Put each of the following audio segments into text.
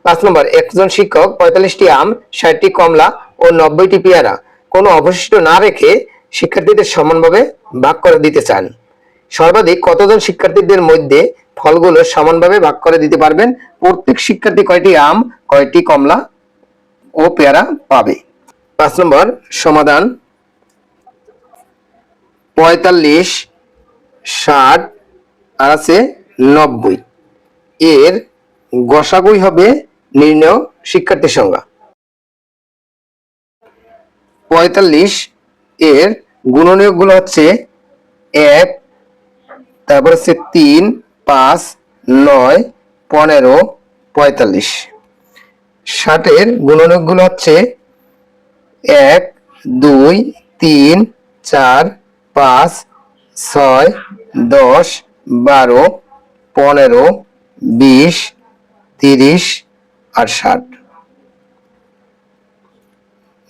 5 নম্বর, একজন শিক্ষক 45টি আম, 60টি কমলা ও 90টি পেয়ারা কোনো অবশিষ্ট না রেখে শিক্ষার্থীদের সমানভাবে ভাগ করে দিতে চান। সর্বাধিক কতজন শিক্ষার্থীদের মধ্যে ফলগুলো সমানভাবে ভাগ করে দিতে পারবেন? প্রত্যেক শিক্ষার্থী কয়টি আম, কয়টি কমলা ও পেয়ারা পাবে? 5 নম্বর সমাধান। 45, 60 আর আছে 90, এর গসাগুই হবে নির্ণয় শিক্ষার্থী সংখ্যা। 45 এর গুণনীয়কগুলো হচ্ছে 1, তারপর হচ্ছে 3, 5, 9, 15, 45। 60 এর গুণনীয়কগুলো হচ্ছে 1, 2, 3, 4, 5, 6, 10, 12, 15, 20, 30 আর 60।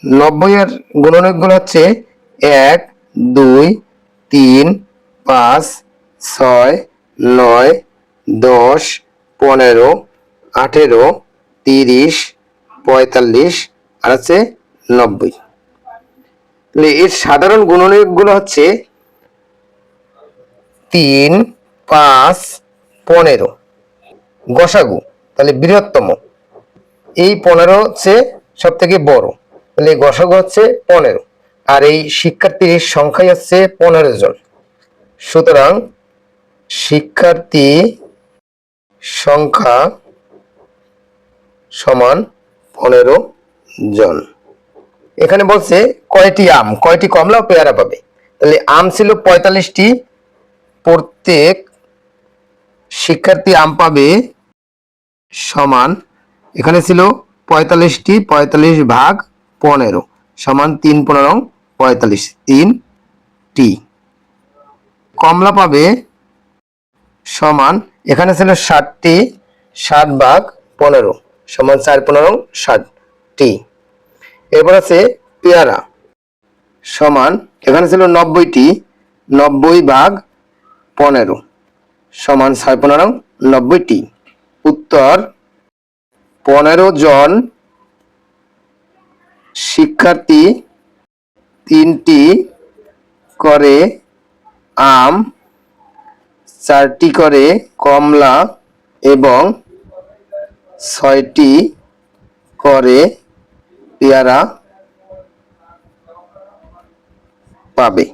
90 এর গুণনীয়কগুলো হচ্ছে 1, 2, 3, 5, 6, 9, 10, 15, 18, 30, 45 আর আছে 90। এর সাধারণ গুণনীয়কগুলো হচ্ছে 3, 5, 15। গসাগু তাহলে বৃহত্তম, এই 15 হচ্ছে সব থেকে বড়, তাহলে গসাগু হচ্ছে 15, আর এই শিক্ষার্থীর সংখ্যাই হচ্ছে 15 জন। সুতরাং শিক্ষার্থী সংখ্যা সমান 15 জন। এখানে বলছে কয়টি আম, কয়টি কমলা ও পেয়ারা পাবে। তাহলে আম ছিল 45টি, প্রত্যেক শিক্ষার্থী আম পাবে সমান, এখানে ছিল 45টি, 45 ভাগ 15 সমান 3 15 45, 3টি। কমলা পাবে সমান, এখানে ছিল 60টি, 60 ভাগ 15 সমান 4 15 60টি। এরপর আছে পেয়ারা সমান, এখানে ছিল 90টি, 90 ভাগ 15 সমান 6 15 90টি। উত্তর 15 জন শিক্ষার্থী 3টি করে আম, 4টি করে কমলা এবং 6টি করে পেয়ারা পাবে।